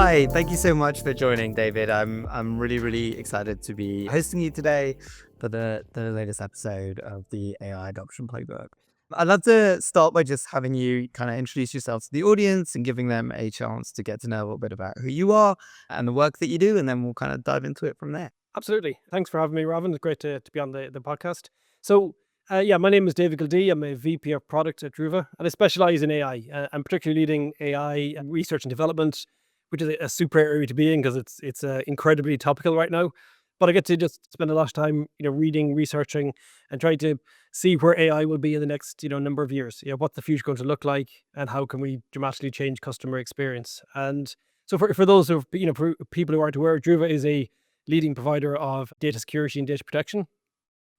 Hi, thank you so much for joining, David. I'm really excited to be hosting you today for the latest episode of the AI adoption playbook. I'd love to start by just having you kind of introduce yourself to the audience and giving them a chance to get to know a little bit about who you are and the work that you do, and then we'll kind of dive into it from there. Absolutely. Thanks for having me, Robin. It's great to be on the podcast. So, my name is David Gildea. I'm a VP of product at Druva, and I specialize in AI. I'm particularly leading AI research and development, which is a super area to be in because it's incredibly topical right now. But I get to just spend a lot of time, reading, researching, and trying to see where AI will be in the next, number of years. What's the future going to look like, and how can we dramatically change customer experience? And so, for those who, for people who aren't aware, Druva is a leading provider of data security and data protection.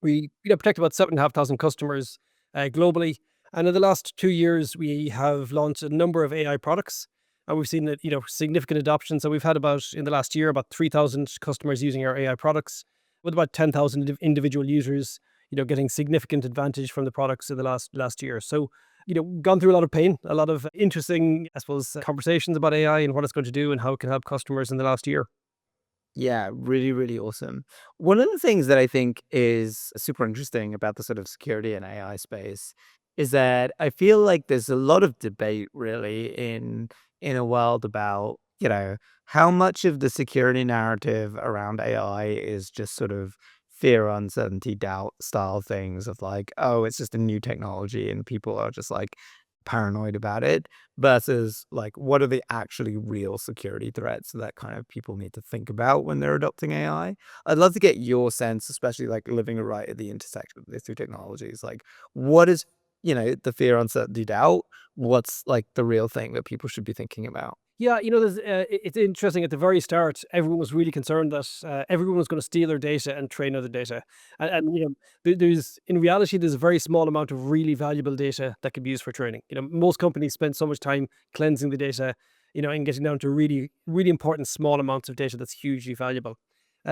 We protect about 7,500 customers globally. And in the last 2 years, we have launched a number of AI products. And we've seen that, significant adoption. So we've had in the last year, about 3,000 customers using our AI products, with about 10,000 individual users, getting significant advantage from the products in the last year. So, gone through a lot of pain, a lot of interesting, I suppose, conversations about AI and what it's going to do and how it can help customers in the last year. Yeah, really awesome. One of the things that I think is super interesting about the sort of security and AI space is that I feel like there's a lot of debate really in a world about, how much of the security narrative around AI is just sort of fear, uncertainty, doubt style things of like, oh, it's just a new technology and people are just like paranoid about it versus like what are the actually real security threats that kind of people need to think about when they're adopting AI. I'd love to get your sense, especially like living right at the intersection of these two technologies. Like what is, the fear, uncertainty, doubt? What's like the real thing that people should be thinking about? Yeah, it's interesting. At the very start, everyone was really concerned that everyone was going to steal their data and train other data. And there's in reality, there's a very small amount of really valuable data that can be used for training. Most companies spend so much time cleansing the data, and getting down to really important small amounts of data that's hugely valuable.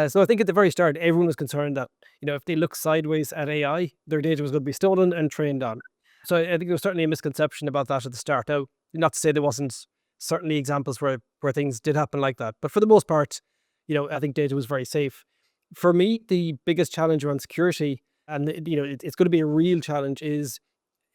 So I think at the very start, everyone was concerned that if they look sideways at AI, their data was going to be stolen and trained on. So I think there was certainly a misconception about that at the start. Now, not to say there wasn't certainly examples where things did happen like that. But for the most part, I think data was very safe. For me, the biggest challenge around security, and it's going to be a real challenge, is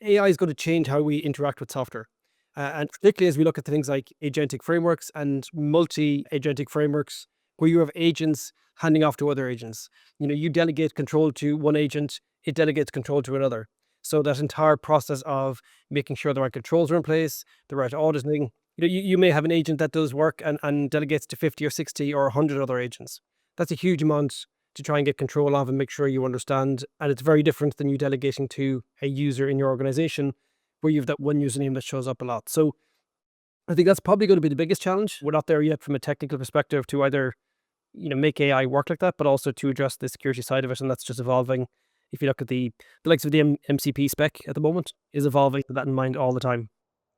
AI is going to change how we interact with software. And particularly as we look at things like agentic frameworks and multi-agentic frameworks, where you have agents handing off to other agents. You delegate control to one agent, it delegates control to another. So that entire process of making sure the right controls are in place, the right auditing, you may have an agent that does work and delegates to 50 or 60 or 100 other agents. That's a huge amount to try and get control of and make sure you understand. And it's very different than you delegating to a user in your organization where you have that one username that shows up a lot. So I think that's probably going to be the biggest challenge. We're not there yet from a technical perspective to either, make AI work like that, but also to address the security side of it. And that's just evolving. If you look at the likes of the MCP spec at the moment is evolving with that in mind all the time.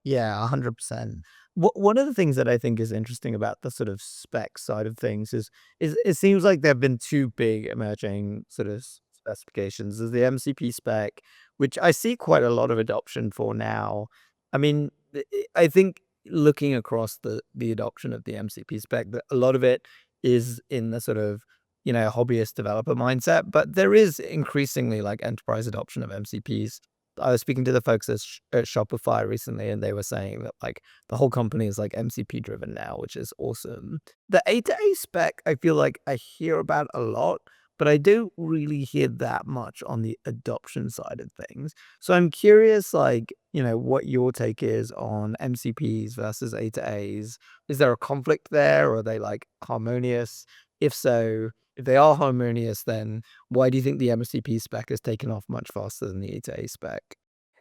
Yeah, 100%. One of the things that I think is interesting about the sort of spec side of things is it seems like there have been two big emerging sort of specifications. There's the MCP spec, which I see quite a lot of adoption for now. I mean, I think looking across the adoption of the MCP spec, that a lot of it is in the sort of hobbyist developer mindset, but there is increasingly like enterprise adoption of MCPs. I was speaking to the folks at Shopify recently, and they were saying that like the whole company is like MCP driven now, which is awesome. The A to A spec, I feel like I hear about a lot, but I don't really hear that much on the adoption side of things. So I'm curious, like, what your take is on MCPs versus A to As. Is there a conflict there, or are they like harmonious? If so, if they are harmonious, then why do you think the MCP spec has taken off much faster than the A to A spec?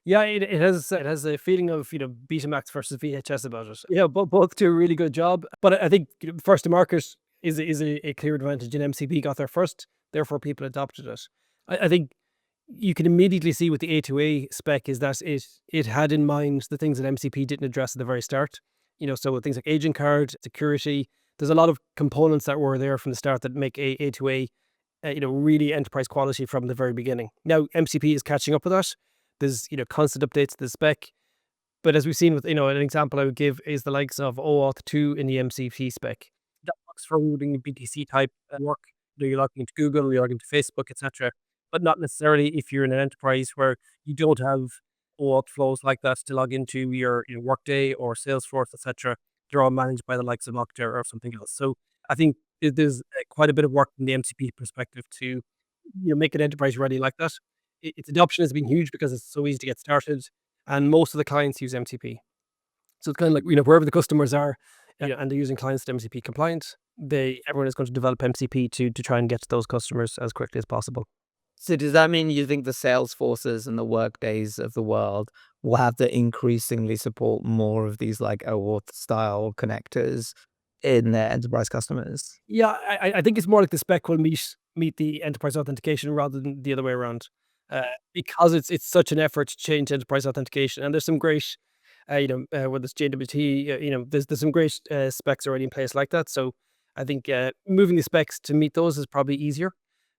Yeah, it has a feeling of Betamax versus VHS about it. Yeah, both do a really good job, but I think first to market is a clear advantage. And MCP got there first, therefore people adopted it. I think you can immediately see with the A2A spec is that it had in mind the things that MCP didn't address at the very start. So things like agent card, security. There's a lot of components that were there from the start that make A2A really enterprise quality from the very beginning. Now MCP is catching up with that. There's constant updates to the spec. But as we've seen with, an example I would give is the likes of OAuth 2 in the MCP spec. That works for routing BTC type work. You're logging into Google, you're logging into Facebook, etc. But not necessarily if you're in an enterprise where you don't have OAuth flows like that to log into your Workday or Salesforce, etc. They're all managed by the likes of Okta or something else. So I think there's quite a bit of work from the MCP perspective to make an enterprise ready like that. Its adoption has been huge because it's so easy to get started, and most of the clients use MCP. So it's kind of like, wherever the customers are, and they're using clients that are MCP compliant, everyone is going to develop MCP to try and get to those customers as quickly as possible. So does that mean you think the Salesforces and the Workdays of the world will have to increasingly support more of these like OAuth style connectors in their enterprise customers? Yeah, I think it's more like the spec will meet the enterprise authentication rather than the other way around, because it's such an effort to change enterprise authentication, and there's some great, whether it's JWT, there's some great specs already in place like that. So I think moving the specs to meet those is probably easier.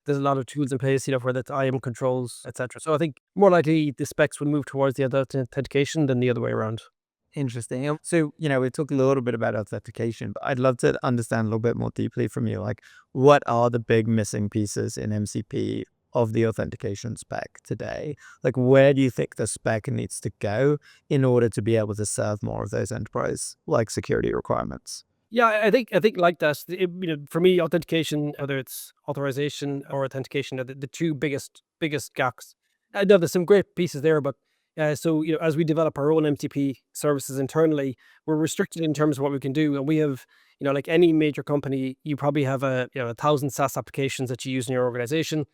There's a lot of tools in place, for that IAM controls, etc. So I think more likely the specs will move towards the other authentication than the other way around. Interesting. So, we talked a little bit about authentication, but I'd love to understand a little bit more deeply from you. Like, what are the big missing pieces in MCP of the authentication spec today? Like, where do you think the spec needs to go in order to be able to serve more of those enterprise like security requirements? Yeah, I think like that. For me, authentication, whether it's authorization or authentication, are the two biggest gaps. I know there's some great pieces there, but so as we develop our own MTP services internally, we're restricted in terms of what we can do, and we have, like any major company, you probably have 1,000 SaaS applications that you use in your organization.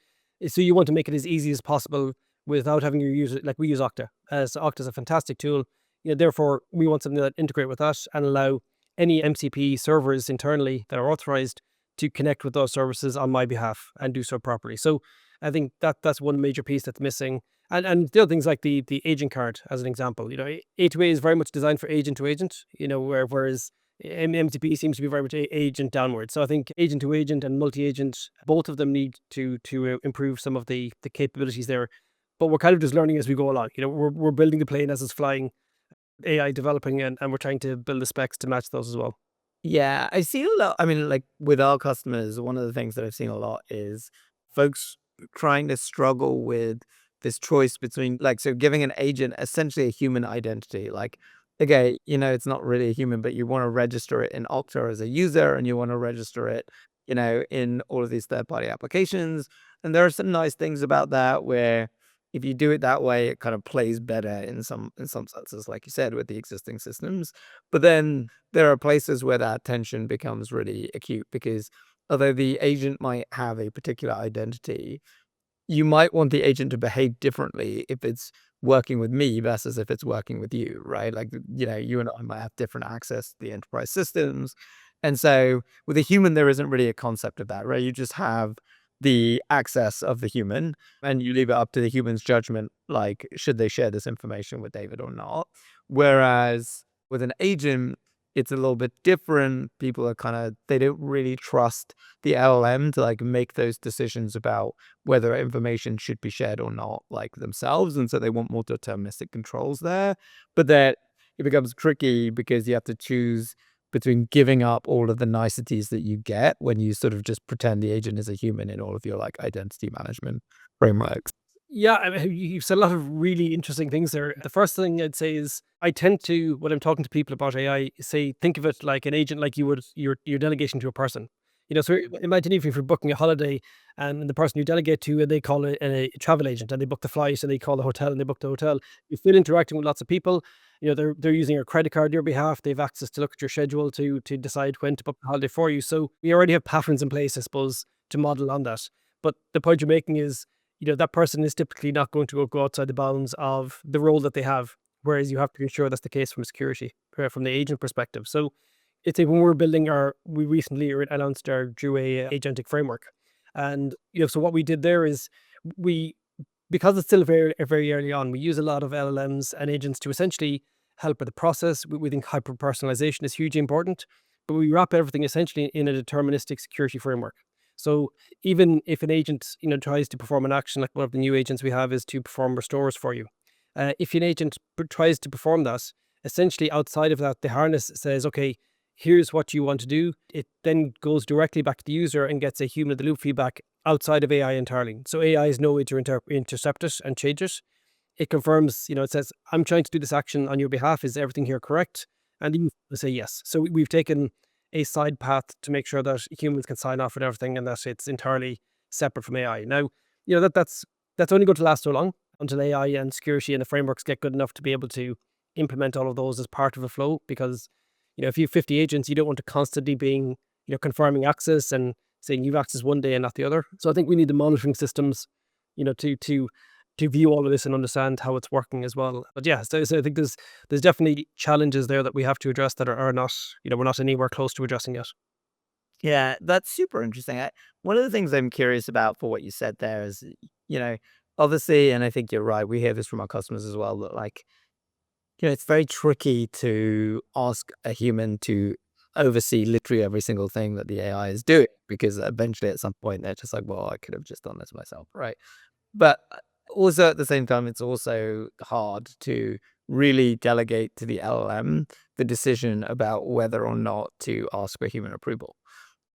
So you want to make it as easy as possible without having your user, like we use Okta. So Okta is a fantastic tool. Therefore, we want something that integrate with us and allow any MCP servers internally that are authorized to connect with those services on my behalf and do so properly. So I think that's one major piece that's missing. And the other things like the agent card, as an example, A2A is very much designed for agent to agent, whereas MCP seems to be very much agent downward. So I think agent to agent and multi-agent, both of them need to improve some of the capabilities there. But we're kind of just learning as we go along. We're building the plane as it's flying, AI developing, and we're trying to build the specs to match those as well. Yeah, I see a lot. I mean, like with our customers, one of the things that I've seen a lot is folks trying to struggle with this choice between, like, so giving an agent essentially a human identity. Like, okay, it's not really a human, but you want to register it in Okta as a user and you want to register it, in all of these third party applications. And there are some nice things about that where if you do it that way, it kind of plays better in some senses, like you said, with the existing systems. But then there are places where that tension becomes really acute because although the agent might have a particular identity, you might want the agent to behave differently if it's working with me versus if it's working with you, right? Like, you and I might have different access to the enterprise systems. And so with a human, there isn't really a concept of that, right? You just have the access of the human and you leave it up to the human's judgment, like, should they share this information with David or not? Whereas with an agent, it's a little bit different. People are they don't really trust the LLM to like make those decisions about whether information should be shared or not, like themselves. And so they want more deterministic controls there. But that it becomes tricky because you have to choose between giving up all of the niceties that you get when you sort of just pretend the agent is a human in all of your like identity management frameworks. Yeah, I mean, you've said a lot of really interesting things there. The first thing I'd say is I tend to, when I'm talking to people about AI, say think of it like an agent, like you would your delegation to a person. So imagine if you're booking a holiday and the person you delegate to, and they call it a travel agent, and they book the flight, and they call the hotel, and they book the hotel. You're still interacting with lots of people. They're using your credit card on your behalf. They have access to look at your schedule to decide when to book the holiday for you. So we already have patterns in place, I suppose, to model on that. But the point you're making is, that person is typically not going to go outside the bounds of the role that they have, whereas you have to ensure that's the case from security, from the agent perspective. So it's when we recently announced our Druva agentic framework. And, so what we did there is we, because it's still very early on, we use a lot of LLMs and agents to essentially help with the process. We think hyper-personalization is hugely important, but we wrap everything essentially in a deterministic security framework. So even if an agent, tries to perform an action, like one of the new agents we have is to perform restores for you. If an agent tries to perform that, essentially outside of that, the harness says, okay, here's what you want to do. It then goes directly back to the user and gets a human in the loop feedback outside of AI entirely. So AI is no way to intercept it and change it. It confirms, it says, I'm trying to do this action on your behalf. Is everything here correct? And you say yes. So we've taken a side path to make sure that humans can sign off with everything and that it's entirely separate from AI. Now, that's only going to last so long until AI and security and the frameworks get good enough to be able to implement all of those as part of a flow. Because, if you have 50 agents, you don't want to constantly being, confirming access and saying you've access one day and not the other. So I think we need the monitoring systems, to view all of this and understand how it's working as well. But yeah, so I think there's definitely challenges there that we have to address that are not, we're not anywhere close to addressing yet. Yeah, that's super interesting. One of the things I'm curious about for what you said there is, you know, obviously, and I think you're right, we hear this from our customers as well, that like, it's very tricky to ask a human to oversee literally every single thing that the AI is doing, because eventually at some point they're just like, well, I could have just done this myself, right? But also at the same time, it's also hard to really delegate to the LLM the decision about whether or not to ask for human approval.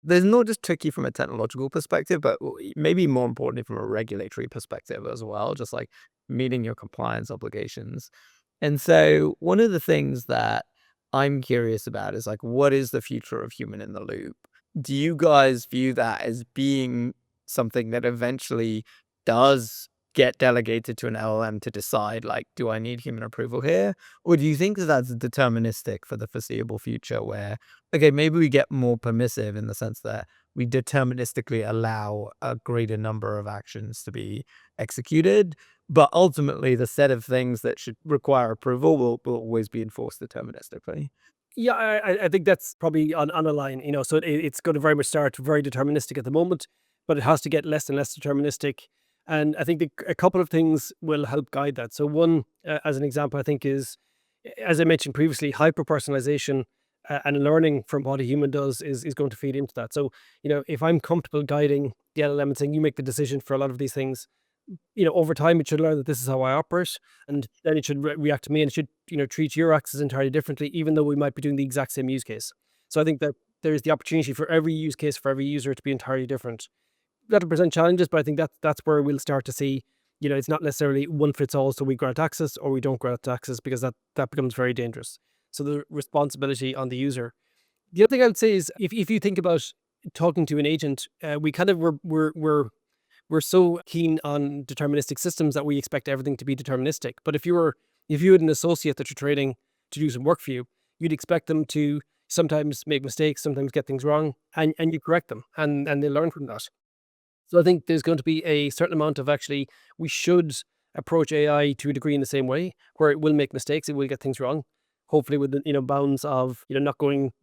There's not just tricky from a technological perspective, but maybe more importantly from a regulatory perspective as well, just like meeting your compliance obligations. And so one of the things that I'm curious about is like, what is the future of human in the loop? Do you guys view that as being something that eventually does get delegated to an LLM to decide, like, do I need human approval here? Or do you think that that's deterministic for the foreseeable future where, okay, maybe we get more permissive in the sense that we deterministically allow a greater number of actions to be executed, but ultimately the set of things that should require approval will always be enforced deterministically? Yeah, I think that's probably on a line, so it's going to very much start very deterministic at the moment, but it has to get less and less deterministic. And I think a couple of things will help guide that. So one, as an example, I think is, as I mentioned previously, hyper-personalization and learning from what a human does is going to feed into that. So, if I'm comfortable guiding the LLM and saying you make the decision for a lot of these things, over time, it should learn that this is how I operate, and then it should react to me, and it should, treat your access entirely differently, even though we might be doing the exact same use case. So I think that there's the opportunity for every use case for every user to be entirely different. That'll present challenges, but I think that's where we'll start to see, it's not necessarily one fits all. So we grant access or we don't grant access, because that becomes very dangerous. So the responsibility on the user. The other thing I would say is, if you think about talking to an agent, we kind of we're so keen on deterministic systems that we expect everything to be deterministic. But if you had an associate that you're training to do some work for you, you'd expect them to sometimes make mistakes, sometimes get things wrong, and you correct them, and they learn from that. So I think there's going to be a certain amount of, actually, we should approach AI to a degree in the same way, where it will make mistakes, it will get things wrong. Hopefully, with the bounds of not going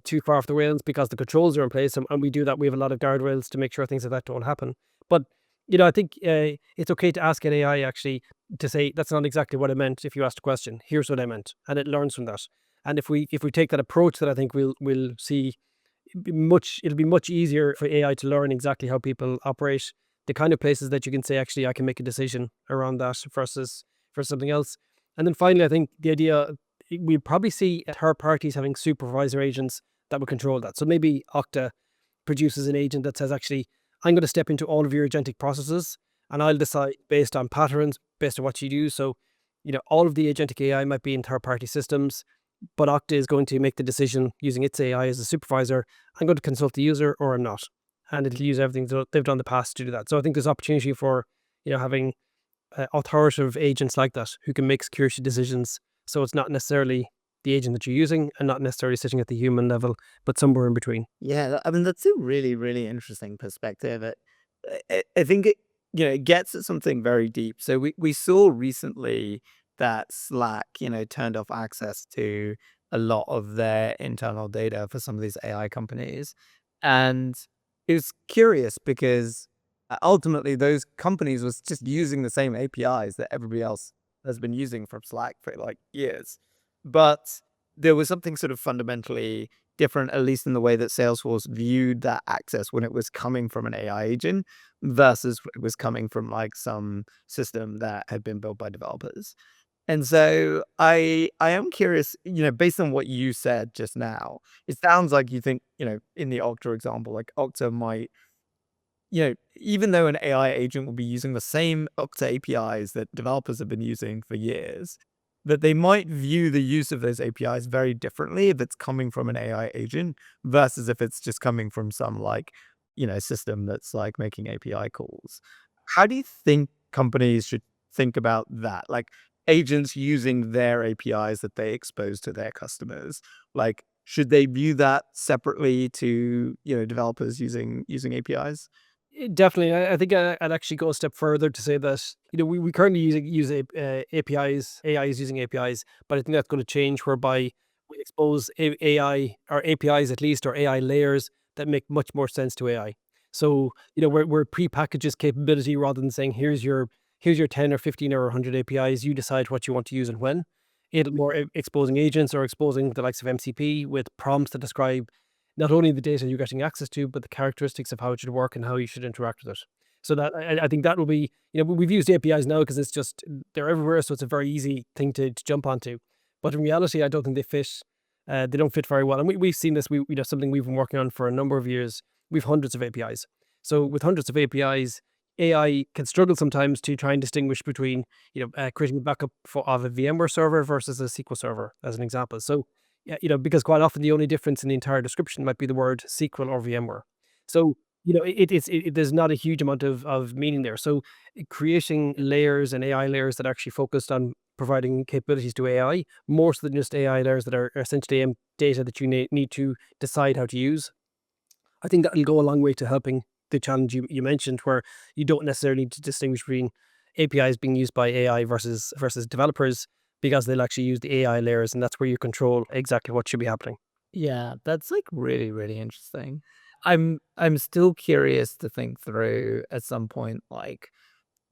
too far off the rails, because the controls are in place, and we do that. We have a lot of guardrails to make sure things like that don't happen. But I think it's okay to ask an AI actually to say that's not exactly what I meant. If you asked a question, here's what I meant, and it learns from that. And if we take that approach, that I think we'll see it'll be much easier for AI to learn exactly how people operate, the kind of places that you can say, actually, I can make a decision around that versus for something else. And then finally, I think the idea, we probably see third parties having supervisor agents that will control that. So maybe Okta produces an agent that says, actually, I'm going to step into all of your agentic processes and I'll decide based on patterns, based on what you do. So, all of the agentic AI might be in third party systems, but Okta is going to make the decision using its AI as a supervisor. I'm going to consult the user or I'm not. And it'll use everything that they've done in the past to do that. So I think there's opportunity for, having authoritative agents like that who can make security decisions. So it's not necessarily the agent that you're using and not necessarily sitting at the human level, but somewhere in between. Yeah, I mean, that's a really, really interesting perspective. I think it gets at something very deep. So we saw recently that Slack, turned off access to a lot of their internal data for some of these AI companies. And it was curious because ultimately those companies was just using the same APIs that everybody else has been using from Slack for like years. But there was something sort of fundamentally different, at least in the way that Salesforce viewed that access when it was coming from an AI agent, versus it was coming from like some system that had been built by developers. And so I am curious, based on what you said just now, it sounds like you think, in the Okta example, like Okta might, even though an AI agent will be using the same Okta APIs that developers have been using for years, that they might view the use of those APIs very differently if it's coming from an AI agent versus if it's just coming from some like, system that's like making API calls. How do you think companies should think about that? Like agents using their APIs that they expose to their customers. Like, should they view that separately to, developers using APIs? Definitely, I think I'd actually go a step further to say that we currently APIs. AI is using APIs, but I think that's going to change whereby we expose AI or APIs at least or AI layers that make much more sense to AI. So we're pre-packages capability rather than saying here's your 10 or 15 or 100 APIs. You decide what you want to use and when. It'll more exposing agents or exposing the likes of MCP with prompts that describe not only the data you're getting access to, but the characteristics of how it should work and how you should interact with it. So that I think that will be, we've used APIs now because it's just they're everywhere, so it's a very easy thing to jump onto. But in reality, I don't think they fit. They don't fit very well, and we've seen this. Something we've been working on for a number of years. We've hundreds of APIs. So with hundreds of APIs, AI can struggle sometimes to try and distinguish between creating a backup of a VMware server versus a SQL server, as an example. So yeah, because quite often the only difference in the entire description might be the word SQL or VMware. So, there's not a huge amount of meaning there. So, creating layers and AI layers that are actually focused on providing capabilities to AI, more so than just AI layers that are essentially data that you need to decide how to use. I think that'll go a long way to helping the challenge you mentioned, where you don't necessarily need to distinguish between APIs being used by AI versus developers because they'll actually use the AI layers, and that's where you control exactly what should be happening. Yeah, that's like really, really interesting. I'm still curious to think through at some point, like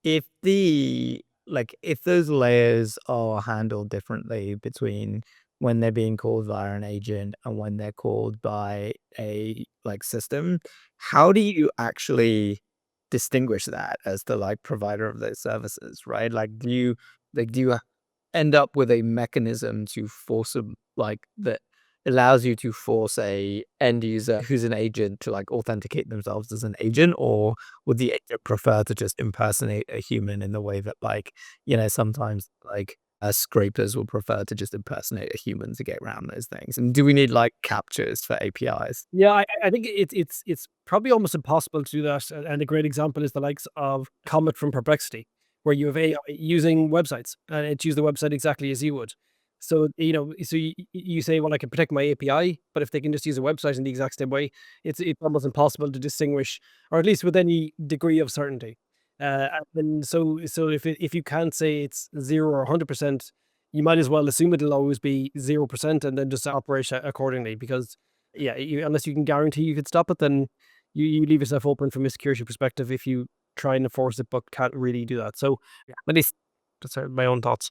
if those layers are handled differently between when they're being called via an agent and when they're called by a like system, how do you actually distinguish that as the like provider of those services, right? Like do you end up with a mechanism to force a like that allows you to force a end user who's an agent to like authenticate themselves as an agent, or would the agent prefer to just impersonate a human in the way that like, sometimes like scrapers will prefer to just impersonate a human to get around those things? And do we need like captures for APIs? Yeah, I think it's probably almost impossible to do that, and a great example is the likes of Comet from Perplexity, where you have AI using websites, and it's used the website exactly as you would. So, you say, "Well, I can protect my API," but if they can just use a website in the exact same way, it's almost impossible to distinguish, or at least with any degree of certainty. And so if you can't say it's 0 or 100%, you might as well assume it'll always be 0% and then just operate accordingly because yeah, unless you can guarantee you could stop it, then you leave yourself open from a security perspective if you try and enforce it, but can't really do that. So, yeah, at least that's my own thoughts.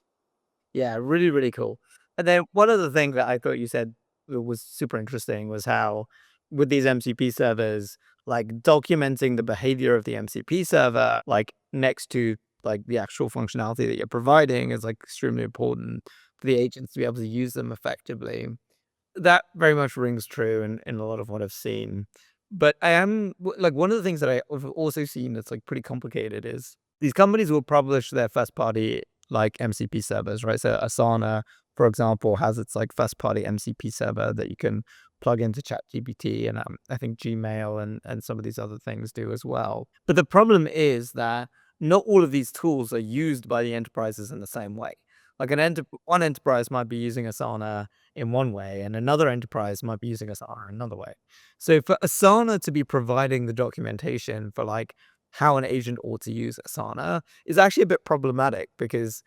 Yeah, really, really cool. And then one other thing that I thought you said that was super interesting was how with these MCP servers, like documenting the behavior of the MCP server, like next to like the actual functionality that you're providing is like extremely important for the agents to be able to use them effectively. That very much rings true in a lot of what I've seen. But like one of the things that I've also seen that's like pretty complicated is these companies will publish their first party like MCP servers, right? So Asana, for example, has its like first party MCP server that you can plug into ChatGPT, and I think Gmail and some of these other things do as well. But the problem is that not all of these tools are used by the enterprises in the same way. Like one enterprise might be using Asana in one way, and another enterprise might be using Asana another way. So for Asana to be providing the documentation for like how an agent ought to use Asana is actually a bit problematic because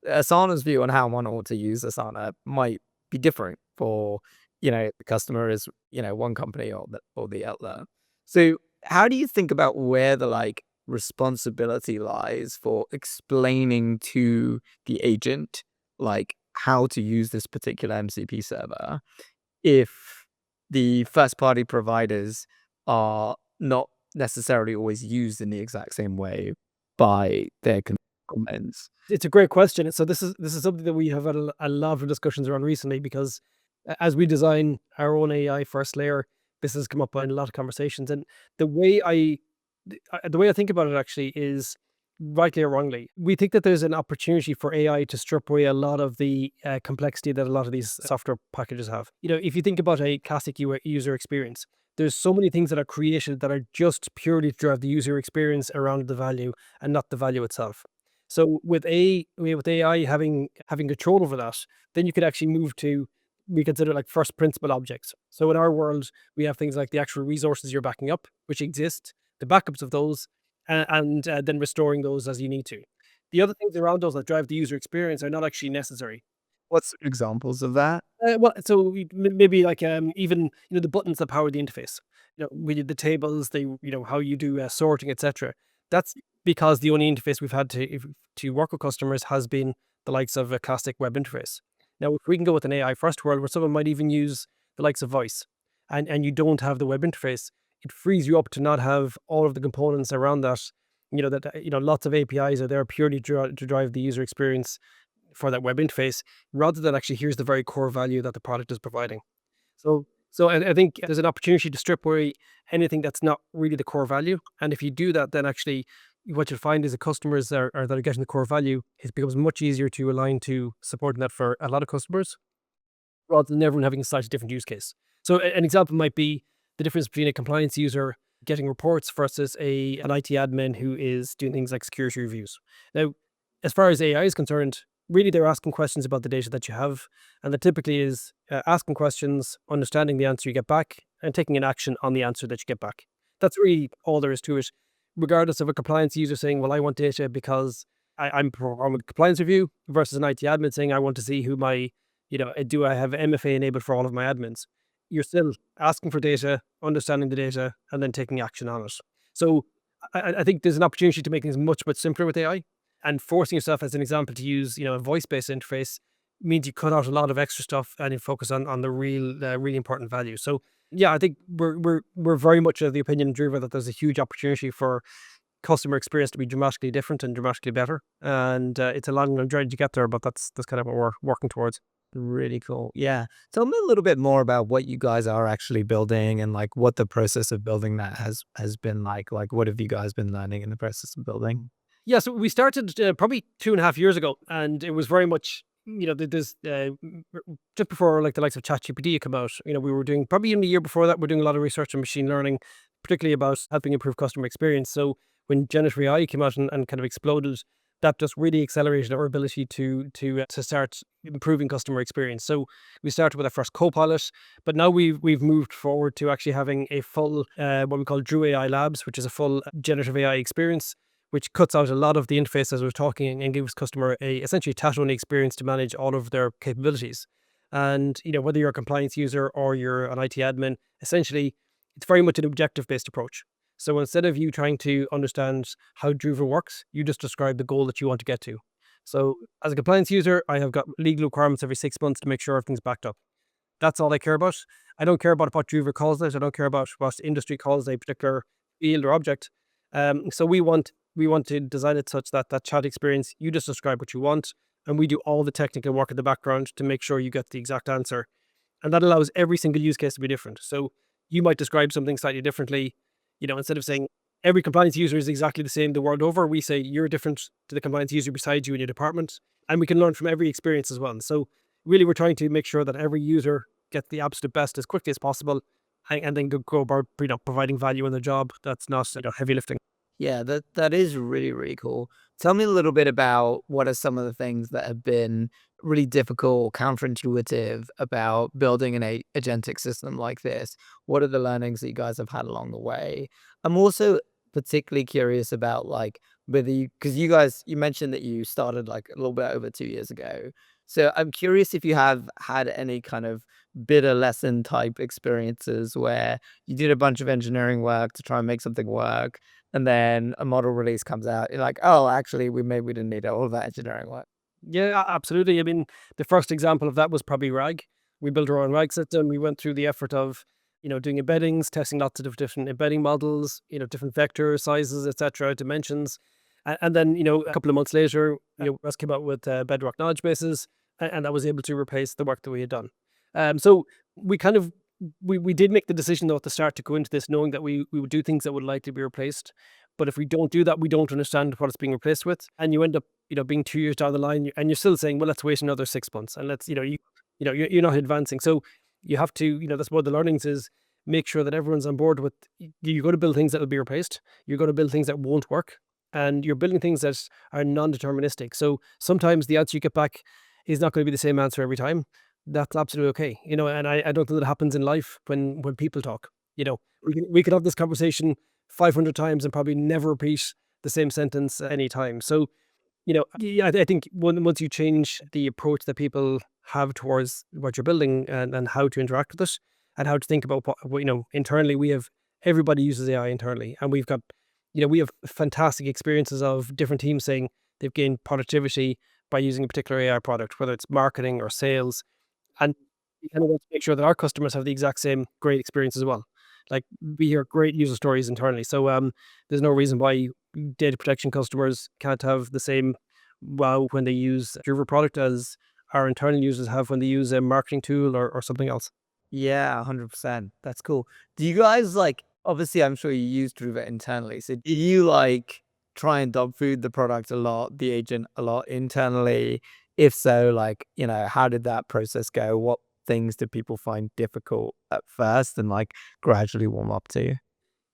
Asana's view on how one ought to use Asana might be different for, the customer is, one company or the other. So how do you think about where the like responsibility lies for explaining to the agent like how to use this particular MCP server if the first party providers are not necessarily always used in the exact same way by their comments. It's a great question. So this is something that we have had a lot of discussions around recently because as we design our own AI first layer, this has come up in a lot of conversations. And the way I the way I think about it actually is rightly or wrongly. We think that there's an opportunity for AI to strip away a lot of the complexity that a lot of these software packages have. If you think about a classic user experience, there's so many things that are created that are just purely to drive the user experience around the value and not the value itself. So with AI having control over that, then you could actually move to we consider like first principle objects. So in our world, we have things like the actual resources you're backing up, which exist, the backups of those, and then restoring those as you need to. The other things around those that drive the user experience are not actually necessary. What's examples of that? Well, so maybe like even the buttons that power the interface. We did the tables, how you do sorting, etc. That's because the only interface we've had to work with customers has been the likes of a classic web interface. Now, if we can go with an AI first world where someone might even use the likes of voice, and you don't have the web interface, it frees you up to not have all of the components around that. Lots of APIs are there purely to drive the user experience for that web interface, rather than actually here's the very core value that the product is providing. So I think there's an opportunity to strip away anything that's not really the core value. And if you do that, then actually what you'll find is the customers that are getting the core value, it becomes much easier to align to supporting that for a lot of customers, rather than everyone having a slightly different use case. So an example might be the difference between a compliance user getting reports versus an IT admin who is doing things like security reviews. Now, as far as AI is concerned, really they're asking questions about the data that you have, and that typically is asking questions, understanding the answer you get back, and taking an action on the answer that you get back. That's really all there is to it, regardless of a compliance user saying, "Well, I want data because I'm performing a compliance review," versus an IT admin saying, "I want to see who my do I have MFA enabled for all of my admins?" You're still asking for data, understanding the data, and then taking action on it. So I think there's an opportunity to make things much, much simpler with AI, and forcing yourself, as an example, to use a voice-based interface means you cut out a lot of extra stuff and you focus on the really important value. So yeah, I think we're very much of the opinion in Druva that there's a huge opportunity for customer experience to be dramatically different and dramatically better. And it's a long journey to get there, but that's kind of what we're working towards. Really cool. Yeah. Tell me a little bit more about what you guys are actually building and like what the process of building that has been like. Like what have you guys been learning in the process of building? Yeah, so we started probably 2.5 years ago, and it was very much this just before like the likes of ChatGPT had come out. We were doing probably in the year before that, we're doing a lot of research on machine learning, particularly about helping improve customer experience. So when generative AI came out and kind of exploded, that just really accelerated our ability to start improving customer experience. So we started with our first copilot, but now we've moved forward to actually having a full what we call Druva AI Labs, which is a full generative AI experience, which cuts out a lot of the interface as we're talking and gives customer a essentially chat-only experience to manage all of their capabilities. And whether you're a compliance user or you're an IT admin, essentially it's very much an objective-based approach. So instead of you trying to understand how Druva works, you just describe the goal that you want to get to. So as a compliance user, I have got legal requirements every 6 months to make sure everything's backed up. That's all I care about. I don't care about what Druva calls it. I don't care about what industry calls a particular field or object. So we want to design it such that that chat experience, you just describe what you want, and we do all the technical work in the background to make sure you get the exact answer. And that allows every single use case to be different. So you might describe something slightly differently. Instead of saying every compliance user is exactly the same the world over, we say you're different to the compliance user beside you in your department, and we can learn from every experience as well. So really, we're trying to make sure that every user gets the absolute best as quickly as possible, and then go about providing value in the job. That's not heavy lifting. Yeah, that is really, really cool. Tell me a little bit about what are some of the things that have been really difficult, counterintuitive about building an agentic system like this? What are the learnings that you guys have had along the way? I'm also particularly curious about like whether because you mentioned that you started like a little bit over 2 years ago. So I'm curious if you have had any kind of bitter lesson type experiences where you did a bunch of engineering work to try and make something work and then a model release comes out. You're like, "Oh, actually, we didn't need all of that engineering work." Yeah, absolutely. I mean, the first example of that was probably RAG. We built our own RAG system. We went through the effort of doing embeddings, testing lots of different embedding models, different vector sizes, etc., dimensions. And then, a couple of months later, Russ came out with Bedrock knowledge bases, and that was able to replace the work that we had done. So we kind of we did make the decision though at the start to go into this knowing that we would do things that would likely be replaced. But if we don't do that, we don't understand what it's being replaced with, and you end up being 2 years down the line, and you're still saying, well, let's wait another 6 months, and let's you're not advancing. So you have to, that's one of the learnings is make sure that everyone's on board with you're going to build things that will be replaced. You're going to build things that won't work, and you're building things that are non-deterministic. So sometimes the answer you get back is not going to be the same answer every time. That's absolutely okay. And I don't think that happens in life when people talk. We could have this conversation 500 times and probably never repeat the same sentence any time. So yeah, I think once you change the approach that people have towards what you're building, and how to interact with it, and how to think about internally, everybody uses AI internally, and we have fantastic experiences of different teams saying they've gained productivity by using a particular AI product, whether it's marketing or sales, and we kind of want to make sure that our customers have the exact same great experience as well. Like, we hear great user stories internally, so there's no reason why data protection customers can't have the same wow when they use a Druva product as our internal users have when they use a marketing tool or something else. Yeah, 100%. That's cool. Do you guys like, obviously, I'm sure you use Druva internally. So do you like try and dog food the product a lot, the agent a lot internally? If so, like, how did that process go? What things did people find difficult at first and like gradually warm up to?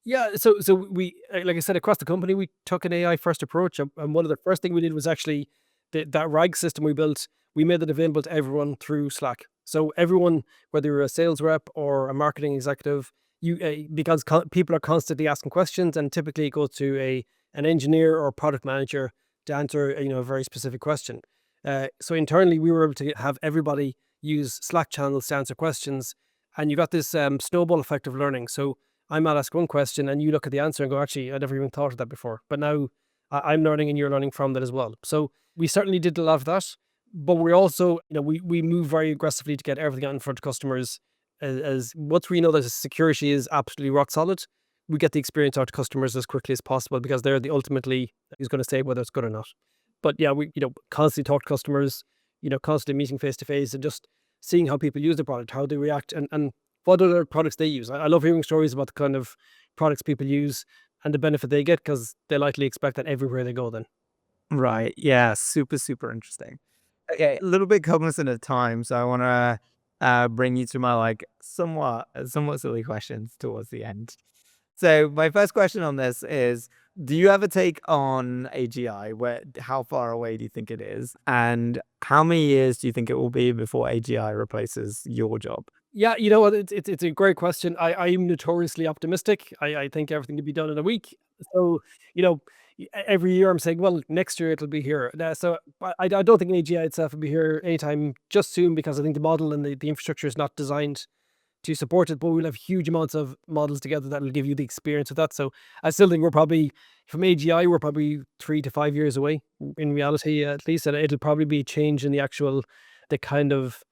Yeah, so we like I said, across the company, we took an AI first approach, and one of the first thing we did was actually that RAG system we built. We made it available to everyone through Slack. So everyone, whether you're a sales rep or a marketing executive, because people are constantly asking questions, and typically it goes to an engineer or product manager to answer a very specific question. So internally, we were able to have everybody use Slack channels to answer questions, and you got this snowball effect of learning. So I might ask one question and you look at the answer and go, actually, I never even thought of that before. But now I'm learning and you're learning from that as well. So we certainly did a lot of that. But we also, we move very aggressively to get everything out in front of customers. As once we know that the security is absolutely rock solid, we get the experience out to customers as quickly as possible, because they're the ultimately who's going to say whether it's good or not. But yeah, we constantly talk to customers, constantly meeting face to face and just seeing how people use the product, how they react, and what other products they use. I love hearing stories about the kind of products people use and the benefit they get, because they likely expect that everywhere they go then. Right. Yeah. Super, super interesting. Okay. A little bit cognizant of time. So I want to bring you to my like somewhat silly questions towards the end. So my first question on this is, do you have a take on AGI? How far away do you think it is? And how many years do you think it will be before AGI replaces your job? Yeah, you know what? It's a great question. I'm notoriously optimistic. I think everything can be done in a week. So, you know, every year I'm saying, well, next year it'll be here. So I don't think AGI itself will be here anytime just soon, because I think the model and the infrastructure is not designed to support it. But we'll have huge amounts of models together that will give you the experience of that. So I still think we're probably, from AGI, we're probably 3 to 5 years away in reality, at least. And it'll probably be a change in the kind of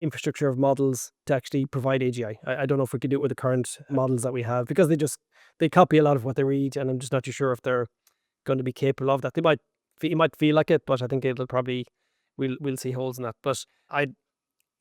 infrastructure of models to actually provide AGI. I don't know if we could do it with the current models that we have, because they copy a lot of what they read, and I'm just not too sure if they're going to be capable of that. It might feel like it, but I think it'll probably we'll see holes in that. But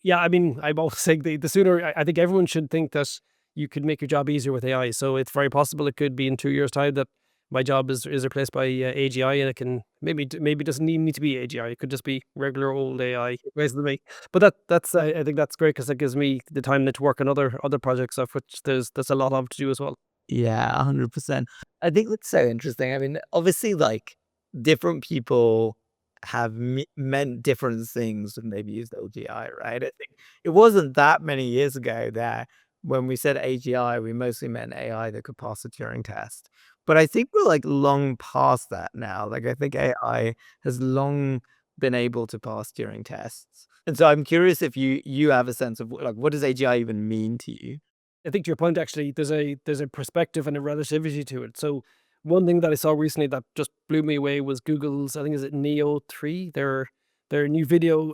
yeah, I mean, I'm always saying the sooner, I think everyone should think that you could make your job easier with AI. So it's very possible it could be in 2 years' time that my job is replaced by AGI, and it can maybe it doesn't even need to be AGI. It could just be regular old AI replacing me. But that's I think that's great, because it gives me the time to work on other projects, of which there's a lot of to do as well. Yeah, 100%. I think that's so interesting. I mean, obviously, like different people have meant different things when they've used OGI, right? I think it wasn't that many years ago that when we said AGI, we mostly meant AI that could pass a Turing test. But I think we're like long past that now. Like, I think AI has long been able to pass Turing tests. And so I'm curious if you have a sense of like, what does AGI even mean to you? I think to your point, actually, there's a perspective and a relativity to it. So one thing that I saw recently that just blew me away was Google's, I think, is it Neo 3, their new video.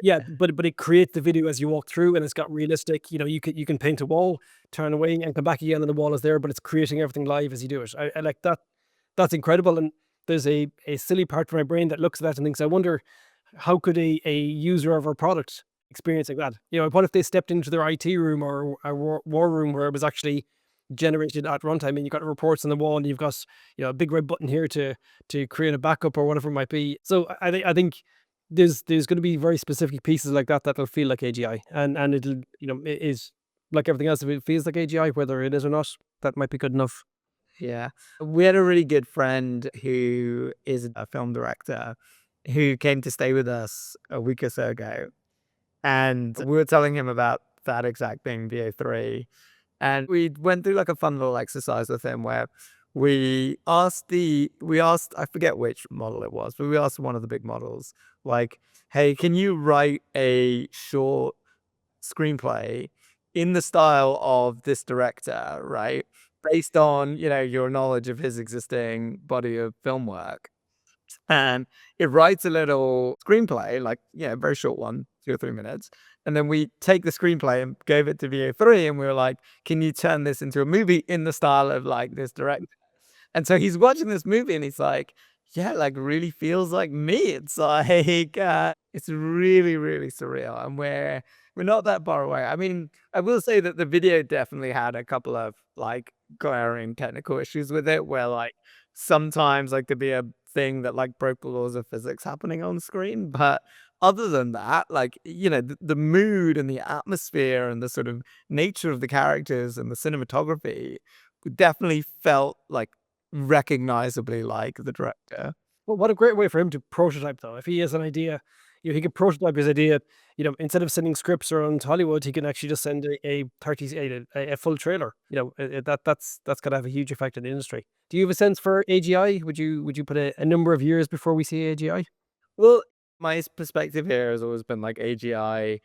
Yeah, but it creates the video as you walk through, and it's got realistic. You can paint a wall, turn away, and come back again, and the wall is there, but it's creating everything live as you do it. I like that. That's incredible. And there's a silly part of my brain that looks at that and thinks, I wonder how could a user of our product experience like that? What if they stepped into their IT room or a war room where it was actually generated at runtime, and you've got reports on the wall, and you've got a big red button here to create a backup or whatever it might be. So I think there's going to be very specific pieces like that that'll feel like AGI, and it'll it is like everything else. If it feels like AGI, whether it is or not, that might be good enough. Yeah. We had a really good friend who is a film director who came to stay with us a week or so ago. And we were telling him about that exact thing, VO3. And we went through like a fun little exercise with him where we asked, I forget which model it was, but we asked one of the big models, like, hey, can you write a short screenplay in the style of this director, right? Based on, your knowledge of his existing body of film work. And it writes a little screenplay, like, yeah, a very short one, 2 or 3 minutes. And then we take the screenplay and gave it to VO3 and we were like, can you turn this into a movie in the style of like this director? And so he's watching this movie and he's like, yeah, like really feels like me. It's like it's really, really surreal. And we're not that far away. I mean, I will say that the video definitely had a couple of like glaring technical issues with it where like sometimes like there'd be a thing that like broke the laws of physics happening on screen. But other than that, like, the mood and the atmosphere and the sort of nature of the characters and the cinematography definitely felt like recognizably like the director. Well, what a great way for him to prototype, though. If he has an idea, he can prototype his idea. Instead of sending scripts around Hollywood, he can actually just send a 30 a full trailer. That's gonna have a huge effect on the industry. Do you have a sense for AGI? Would you put a number of years before we see AGI? Well, my perspective here has always been like AGI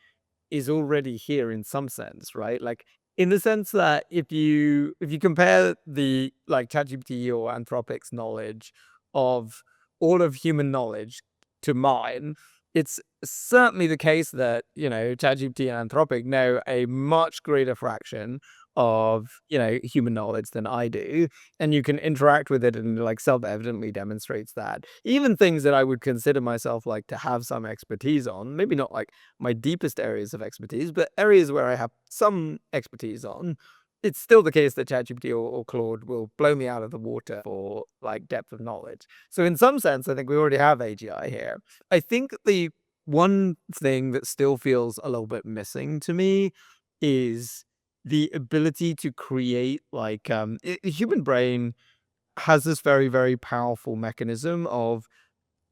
is already here in some sense, right? Like in the sense that if you compare the like ChatGPT or Anthropic's knowledge of all of human knowledge to mine, it's certainly the case that, ChatGPT and Anthropic know a much greater fraction of, human knowledge than I do. And you can interact with it and like self-evidently demonstrates that. Even things that I would consider myself like to have some expertise on, maybe not like my deepest areas of expertise, but areas where I have some expertise on, it's still the case that ChatGPT or Claude will blow me out of the water for like depth of knowledge. So in some sense, I think we already have AGI here. I think the one thing that still feels a little bit missing to me is the ability to create like the human brain has this very, very powerful mechanism of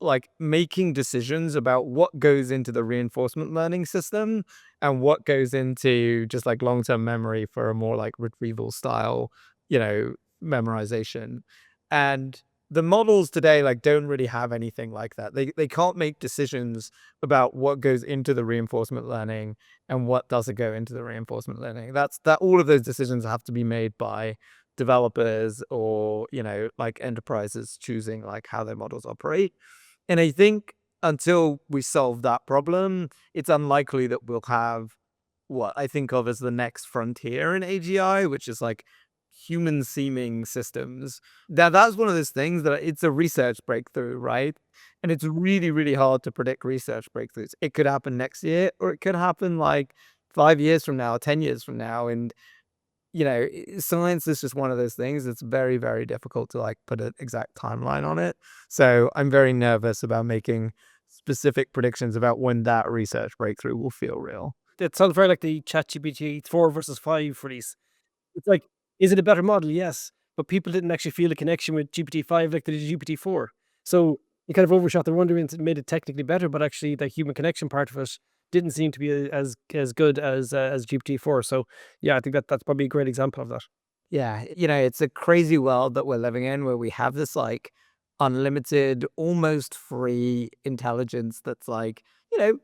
like making decisions about what goes into the reinforcement learning system and what goes into just like long-term memory for a more like retrieval style, you know, memorization. And the models today like don't really have anything like that. They can't make decisions about what goes into the reinforcement learning and what doesn't go into the reinforcement learning. That all of those decisions have to be made by developers or, like enterprises choosing like how their models operate. And I think until we solve that problem, it's unlikely that we'll have what I think of as the next frontier in AGI, which is like human seeming systems. Now, that's one of those things that it's a research breakthrough, right? And it's really, really hard to predict research breakthroughs. It could happen next year, or it could happen like 5 years from now, 10 years from now. And science is just one of those things. It's very, very difficult to like put an exact timeline on it. So I'm very nervous about making specific predictions about when that research breakthrough will feel real. It sounds very like the ChatGPT 4 versus 5 release. It's like, is it a better model? Yes, but people didn't actually feel a connection with GPT-5 like they did GPT-4. So you kind of overshot the wonder and made it technically better, but actually the human connection part of it didn't seem to be as good as GPT-4. So yeah, I think that's probably a great example of that. Yeah, it's a crazy world that we're living in where we have this like unlimited, almost free intelligence that's like,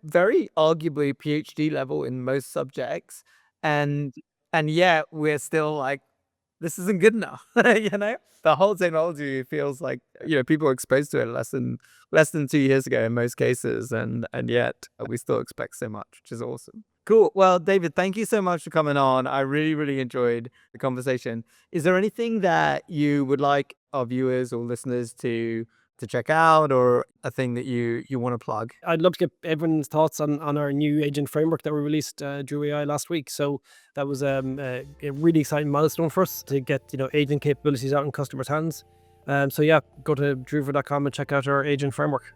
very arguably PhD level in most subjects. And and yet we're still like this isn't good enough. The whole technology feels like people were exposed to it less than 2 years ago in most cases, and yet we still expect so much, which is awesome. Cool. Well, David, thank you so much for coming on. I really, really enjoyed the conversation. Is there anything that you would like our viewers or listeners to check out, or a thing that you want to plug? I'd love to get everyone's thoughts on our new agent framework that we released, Druva AI, last week. So that was a really exciting milestone for us to get agent capabilities out in customers' hands. So yeah, go to druva.com and check out our agent framework.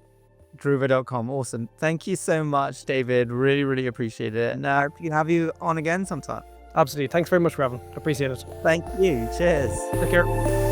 Druva.com. Awesome. Thank you so much, David. Really, really appreciate it. And I hope you have you on again sometime. Absolutely. Thanks very much, Ravan. Appreciate it. Thank you. Cheers. Take care.